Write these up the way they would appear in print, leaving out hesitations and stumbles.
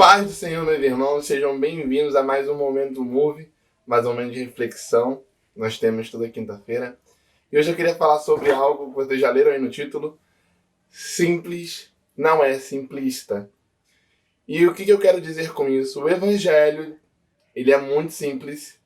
Paz do Senhor, meus irmãos, sejam bem-vindos a mais um Momento Move, mais um momento de reflexão. Nós temos toda quinta-feira. E hoje eu queria falar sobre algo que vocês já leram aí no título: simples não é simplista. E o que eu quero dizer com isso? O Evangelho, ele é muito simples,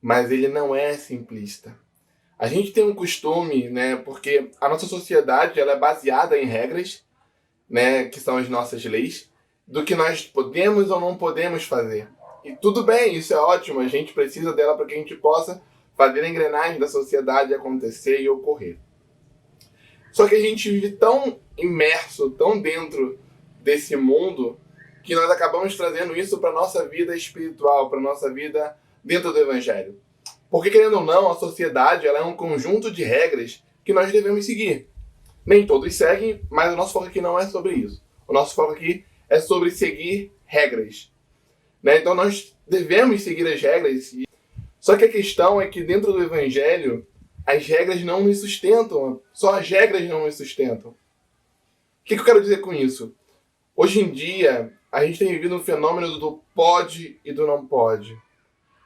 mas ele não é simplista. A gente tem um costume, porque a nossa sociedade ela é baseada em regras, que são as nossas leis, do que nós podemos ou não podemos fazer. E tudo bem, isso é ótimo, a gente precisa dela para que a gente possa fazer a engrenagem da sociedade acontecer e ocorrer. Só que a gente vive tão imerso, tão dentro desse mundo, que nós acabamos trazendo isso para a nossa vida espiritual, para a nossa vida dentro do Evangelho. Porque, querendo ou não, a sociedade ela é um conjunto de regras que nós devemos seguir. Nem todos seguem, mas o nosso foco aqui não é sobre isso. O nosso foco aqui é sobre seguir regras. Então nós devemos seguir as regras. Só que a questão é que dentro do Evangelho, as regras não nos sustentam. Só as regras não nos sustentam. O que eu quero dizer com isso? Hoje em dia, a gente tem vivido um fenômeno do pode e do não pode.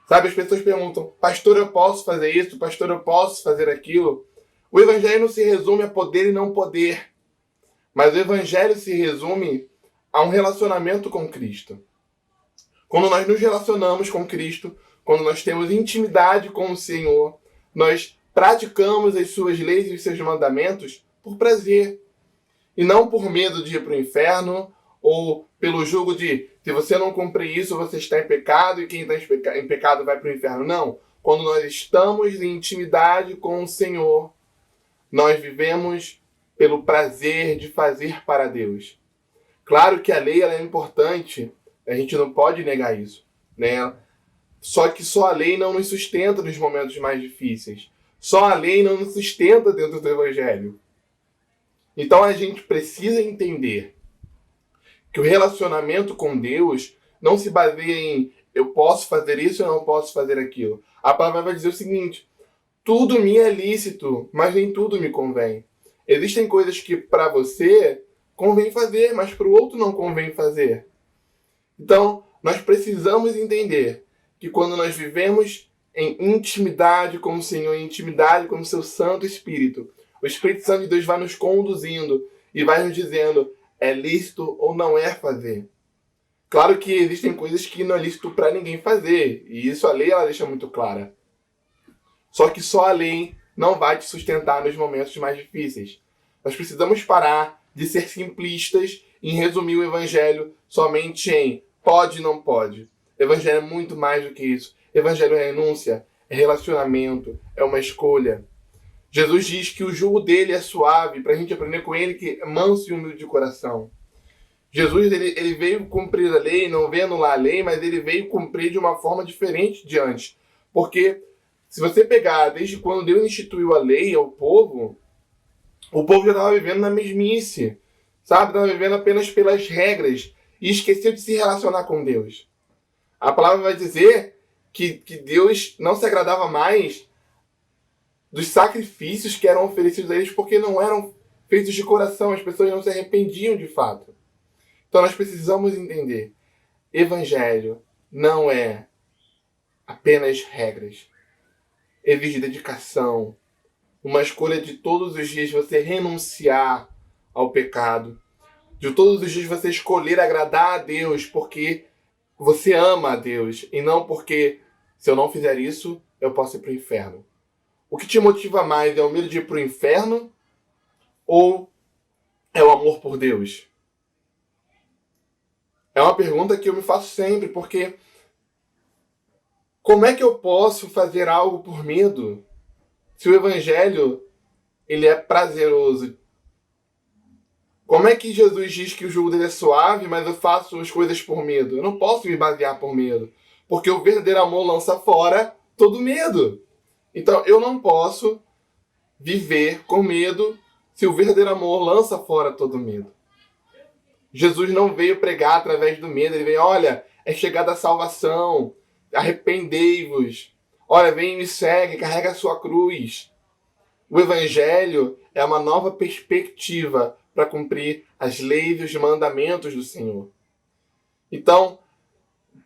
Sabe, as pessoas perguntam: pastor, eu posso fazer isso? Pastor, eu posso fazer aquilo? O Evangelho não se resume a poder e não poder. Mas o Evangelho se resume a um relacionamento com Cristo. Quando nós nos relacionamos com Cristo, quando nós temos intimidade com o Senhor, nós praticamos as suas leis e os seus mandamentos por prazer. E não por medo de ir para o inferno, ou pelo jugo de, se você não cumprir isso, você está em pecado, e quem está em pecado vai para o inferno. Não. Quando nós estamos em intimidade com o Senhor, nós vivemos pelo prazer de fazer para Deus. Claro que a lei ela é importante, a gente não pode negar isso, Só que só a lei não nos sustenta nos momentos mais difíceis. Só a lei não nos sustenta dentro do Evangelho. Então a gente precisa entender que o relacionamento com Deus não se baseia em eu posso fazer isso ou não posso fazer aquilo. A palavra vai dizer o seguinte: tudo me é lícito, mas nem tudo me convém. Existem coisas que para você convém fazer, mas para o outro não convém fazer. Então, nós precisamos entender que quando nós vivemos em intimidade com o Senhor, em intimidade com o seu Santo Espírito, o Espírito Santo de Deus vai nos conduzindo e vai nos dizendo é lícito ou não é fazer. Claro que existem coisas que não é lícito para ninguém fazer, e isso a lei ela deixa muito clara. Só que só a lei não vai te sustentar nos momentos mais difíceis. Nós precisamos parar de ser simplistas em resumir o Evangelho somente em pode e não pode. O Evangelho é muito mais do que isso. O Evangelho é renúncia, é relacionamento, é uma escolha. Jesus diz que o jugo dele é suave, para a gente aprender com ele que é manso e humilde de coração. Jesus ele veio cumprir a lei, não veio anular a lei, mas ele veio cumprir de uma forma diferente de antes. Porque se você pegar desde quando Deus instituiu a lei ao povo, o povo já estava vivendo na mesmice, sabe? Estava vivendo apenas pelas regras e esqueceu de se relacionar com Deus. A palavra vai dizer que Deus não se agradava mais dos sacrifícios que eram oferecidos a eles porque não eram feitos de coração, as pessoas não se arrependiam de fato. Então nós precisamos entender: Evangelho não é apenas regras. Exige dedicação, uma escolha de todos os dias você renunciar ao pecado, de todos os dias você escolher agradar a Deus porque você ama a Deus e não porque se eu não fizer isso eu posso ir para o inferno. O que te motiva mais é o medo de ir para o inferno ou é o amor por Deus? É uma pergunta que eu me faço sempre, porque como é que eu posso fazer algo por medo se o Evangelho ele é prazeroso? Como é que Jesus diz que o jugo dele é suave, mas eu faço as coisas por medo? Eu não posso me basear por medo, porque o verdadeiro amor lança fora todo medo. Então eu não posso viver com medo se o verdadeiro amor lança fora todo medo. Jesus não veio pregar através do medo, ele veio, olha, é chegada a salvação, arrependei-vos, olha, vem e me segue, carrega a sua cruz. O Evangelho é uma nova perspectiva para cumprir as leis e os mandamentos do Senhor. Então,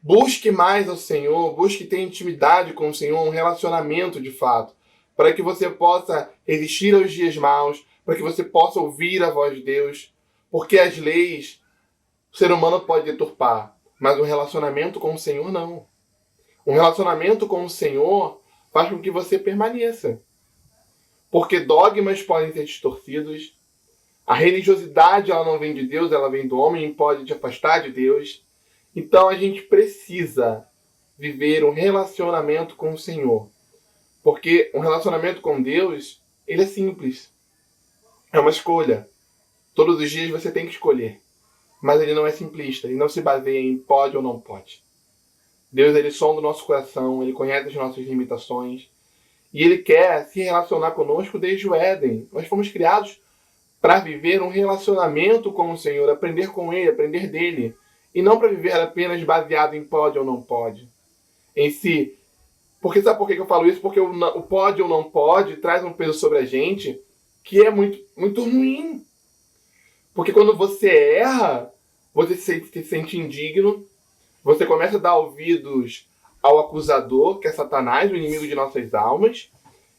busque mais ao Senhor, busque ter intimidade com o Senhor, um relacionamento de fato, para que você possa resistir aos dias maus, para que você possa ouvir a voz de Deus, porque as leis o ser humano pode deturpar, mas um relacionamento com o Senhor não. Um relacionamento com o Senhor faz com que você permaneça, porque dogmas podem ser distorcidos, a religiosidade ela não vem de Deus, ela vem do homem e pode te afastar de Deus. Então a gente precisa viver um relacionamento com o Senhor. Porque um relacionamento com Deus, ele é simples. É uma escolha. Todos os dias você tem que escolher. Mas ele não é simplista. Ele não se baseia em pode ou não pode. Deus, ele sonda o nosso coração. Ele conhece as nossas limitações. E ele quer se relacionar conosco desde o Éden. Nós fomos criados para viver um relacionamento com o Senhor. Aprender com ele, aprender dele. E não para viver apenas baseado em pode ou não pode. Em si. Porque sabe por que eu falo isso? Porque o pode ou não pode traz um peso sobre a gente que é muito, muito ruim. Porque quando você erra, você se sente indigno, você começa a dar ouvidos ao acusador, que é Satanás, o inimigo de nossas almas,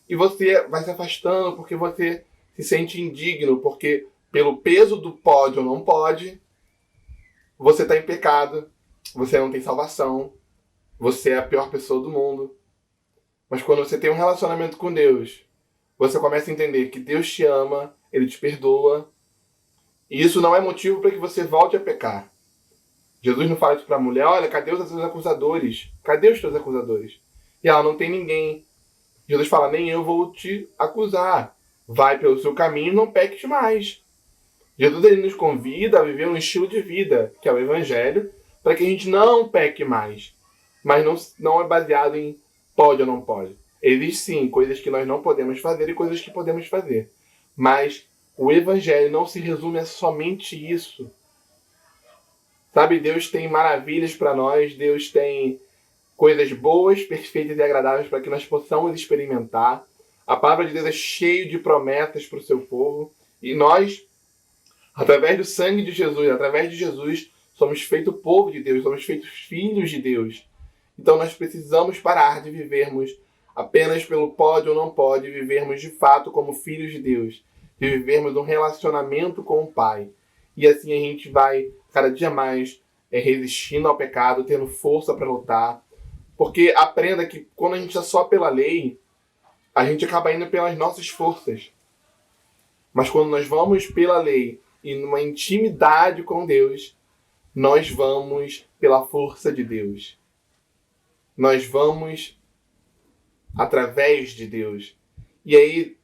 e você vai se afastando porque você se sente indigno, porque pelo peso do pode ou não pode, você está em pecado, você não tem salvação, você é a pior pessoa do mundo. Mas quando você tem um relacionamento com Deus, você começa a entender que Deus te ama, Ele te perdoa. E isso não é motivo para que você volte a pecar. Jesus não fala isso para a mulher, olha, cadê os teus acusadores? Cadê os teus acusadores? E ela não tem ninguém. Jesus fala, nem eu vou te acusar. Vai pelo seu caminho e não peques mais. Jesus ele nos convida a viver um estilo de vida, que é o Evangelho, para que a gente não peque mais. Mas não é baseado em pode ou não pode. Existem sim coisas que nós não podemos fazer e coisas que podemos fazer. Mas o Evangelho não se resume a somente isso. Sabe, Deus tem maravilhas para nós, Deus tem coisas boas, perfeitas e agradáveis para que nós possamos experimentar. A palavra de Deus é cheia de promessas para o seu povo. E nós, através do sangue de Jesus, somos feitos povo de Deus, somos feitos filhos de Deus. Então nós precisamos parar de vivermos apenas pelo pode ou não pode, vivermos de fato como filhos de Deus, de vivermos um relacionamento com o Pai. E assim a gente vai cada dia mais resistindo ao pecado, tendo força para lutar. Porque aprenda que quando a gente é só pela lei, a gente acaba indo pelas nossas forças. Mas quando nós vamos pela lei e numa intimidade com Deus, nós vamos pela força de Deus. Nós vamos através de Deus. E aí,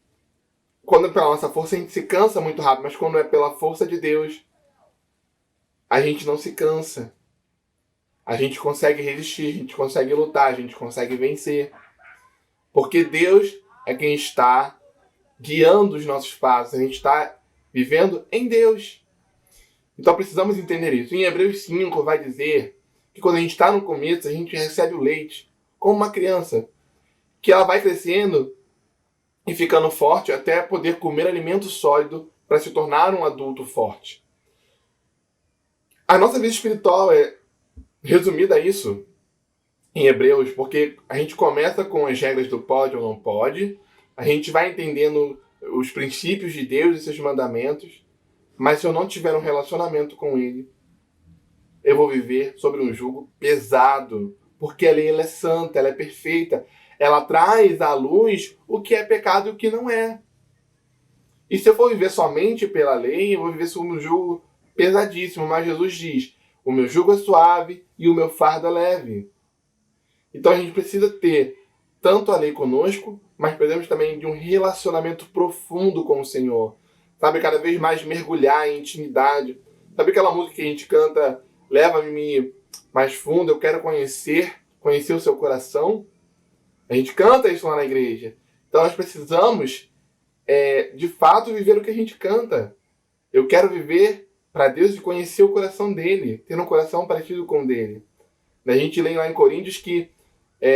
quando é pela nossa força, a gente se cansa muito rápido. Mas quando é pela força de Deus, a gente não se cansa. A gente consegue resistir, a gente consegue lutar, a gente consegue vencer. Porque Deus é quem está guiando os nossos passos. A gente está vivendo em Deus. Então precisamos entender isso. Em Hebreus 5 vai dizer que quando a gente está no começo, a gente recebe o leite como uma criança. Que ela vai crescendo e ficando forte até poder comer alimento sólido para se tornar um adulto forte. A nossa vida espiritual é resumida a isso em Hebreus, porque a gente começa com as regras do pode ou não pode, a gente vai entendendo os princípios de Deus e seus mandamentos, mas se eu não tiver um relacionamento com Ele, eu vou viver sobre um jugo pesado, porque a lei ela é santa, ela é perfeita, ela traz à luz o que é pecado e o que não é. E se eu for viver somente pela lei, eu vou viver sob um jugo pesadíssimo, mas Jesus diz, o meu jugo é suave e o meu fardo é leve. Então a gente precisa ter tanto a lei conosco, mas precisamos também de um relacionamento profundo com o Senhor. Sabe, cada vez mais mergulhar em intimidade. Sabe aquela música que a gente canta, leva-me mais fundo, eu quero conhecer o seu coração? A gente canta isso lá na igreja. Então nós precisamos, de fato, viver o que a gente canta. Eu quero viver para Deus e conhecer o coração dele, ter um coração parecido com o dele. A gente lê lá em Coríntios que,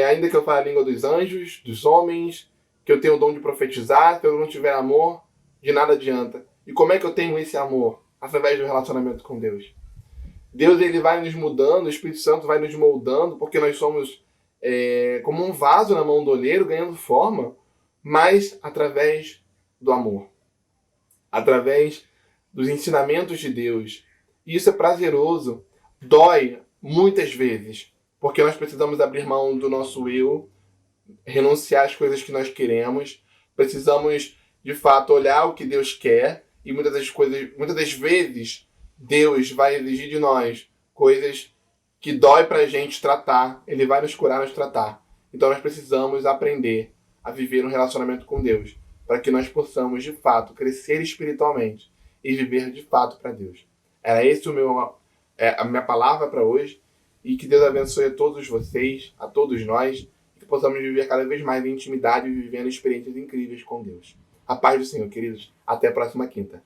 ainda que eu fale a língua dos anjos, dos homens, que eu tenho o dom de profetizar, se eu não tiver amor, de nada adianta. E como é que eu tenho esse amor? Através do relacionamento com Deus. Deus ele vai nos mudando, o Espírito Santo vai nos moldando, porque nós somos como um vaso na mão do olheiro, ganhando forma, mas através do amor, através dos ensinamentos de Deus. E isso é prazeroso, dói muitas vezes, porque nós precisamos abrir mão do nosso eu, renunciar às coisas que nós queremos, precisamos de fato olhar o que Deus quer, e muitas das vezes Deus vai exigir de nós coisas que dói pra gente tratar, ele vai nos curar, nos tratar. Então nós precisamos aprender a viver um relacionamento com Deus, para que nós possamos de fato crescer espiritualmente e viver de fato para Deus. Era esse a minha palavra para hoje, e que Deus abençoe a todos vocês, a todos nós, e que possamos viver cada vez mais em intimidade e vivendo experiências incríveis com Deus. A paz do Senhor, queridos. Até a próxima quinta.